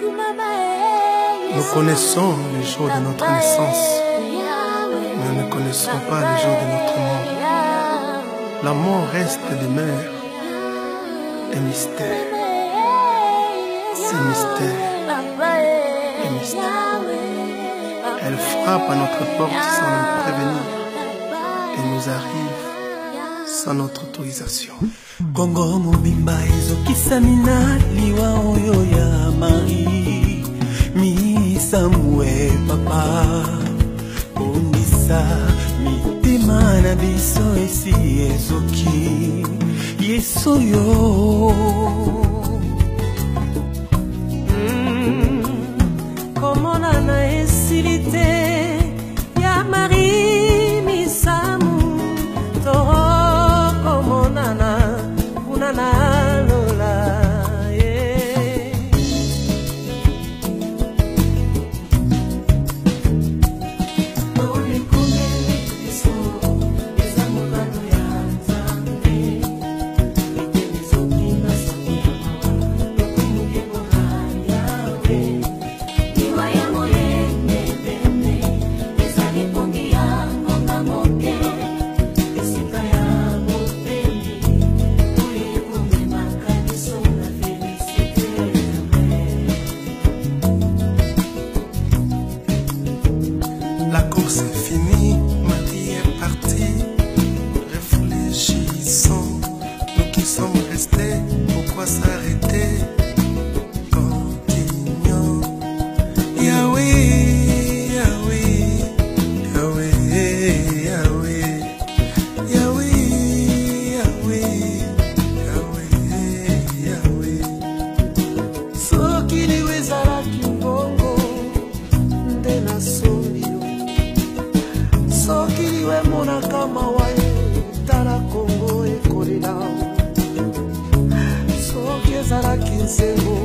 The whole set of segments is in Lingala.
Nous connaissons les jours de notre naissance, mais nous ne connaissons pas les jours de notre mort. La mort reste demeure un mystère. C'est mystère et mystère. Elle frappe à notre porte sans nous prévenir et nous arrive sans notre autorisation. Kongo mobimba ezokisamina liwa oyo ya Marie mi Samuel papa ondisa mitima na biso esi ezoki Yesu yo komona na esilite ya Marie mi Samu toho komona na na lola La course est finie, Marie est partie. Réfléchissons, nous qui sommes restés, pourquoi s'arrêter? Continuons. Yahweh, Yahweh, Yahweh, Yahweh, Yahweh, Yahweh, Yahweh, Yahweh. Sokili wezala kimbongo ndena soli Sokili we mona kama wae tala Kongo ekolela Soki ezala kinsengo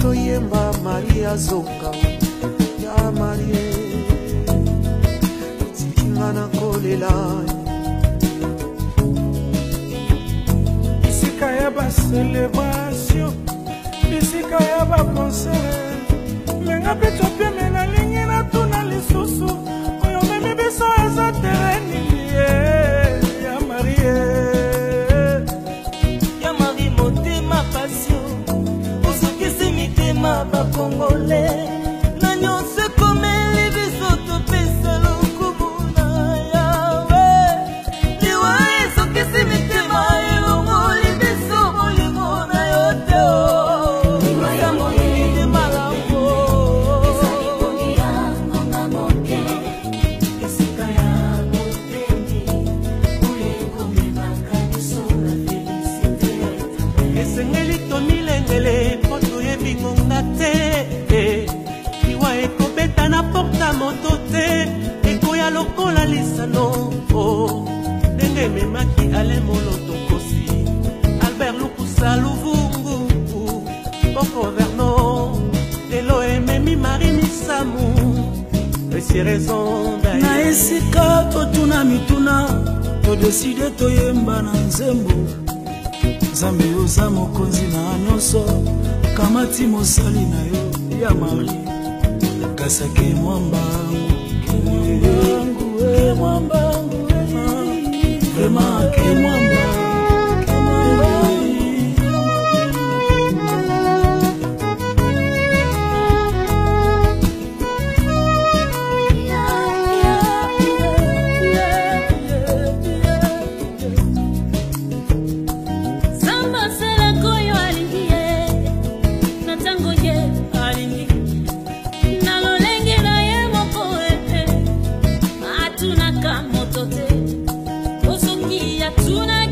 toyemba Maria zonga ya Marie tikinga na kolela Bisika ya ba celebration Bisika ya ba concert Menga pecho pia mena lingi na tuna lisusu Oyo memi biso eza tereni ya Marie Ya Marie motema passion Osokisi mitema ba Congolais Na nyonse komeli biso topesa lokumu na yawe Liwa esokisi mitema elongoli biso molimo na yote Ekoya lokola lisano Nenge memaki ale moloto kosi Albert Lukusa Luvungu Boko Verno Lelo ememi Marie Misamu Esi raison d'ailleurs Na esika totuna mituna Todeside toyemba na nzembo Zambe oza mokonzi na nyonso Kamati mosali na yo ya Marie Kasake mwambangu ke mwambangu Vraiment ke mwambangu Tuna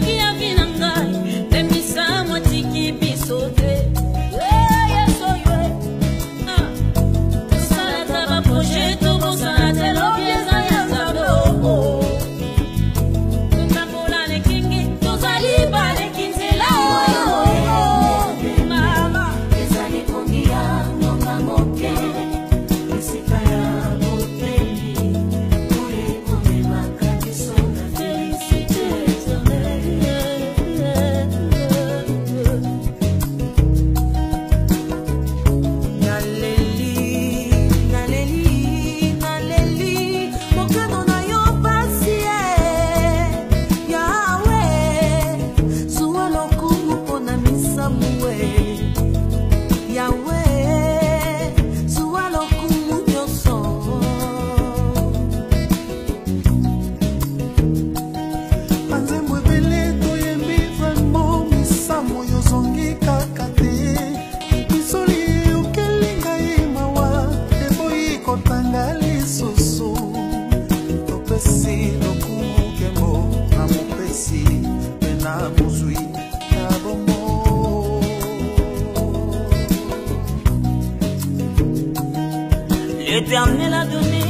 L'Éternel a donné,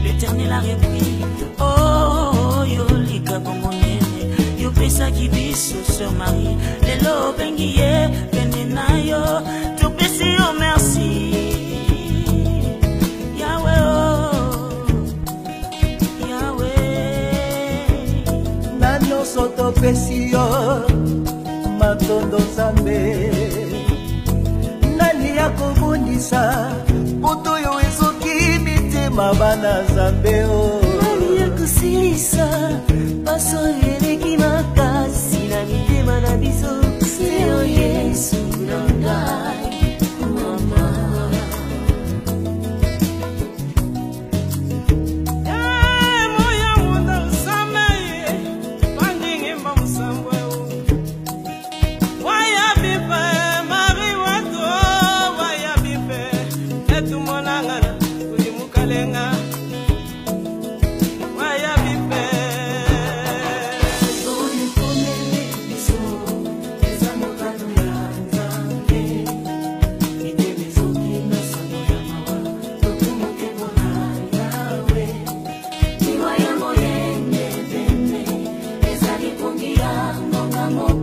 l'Éternel a repris. Oh, yo lika komonene, yo pesa kibiso sur Marie. Lelo bengiye, benena yo, tu pesi yo merci. Yahweh, oh, Yahweh. Nano soto pesi yo, matondo zambe. Nani ya kobundisa, moto yo ezoki mitema bana zambe o. Nani ya kusilisa, paso eleki makasi na mitema na biso. Seo Yesu nandai, mama. Moya munda usameye, pandingi mba musambwe o. Waya bife, mari wato, waya bife. Etu monangana, kuli mukalenga. Waya bife. Oye komele biso, eza mokano ya Nzambe. Miteme soki na sango ya mawa, tokumuke mpona Yawe. Liwa ya moyenge bene, ezali pongi ya ngonga moko.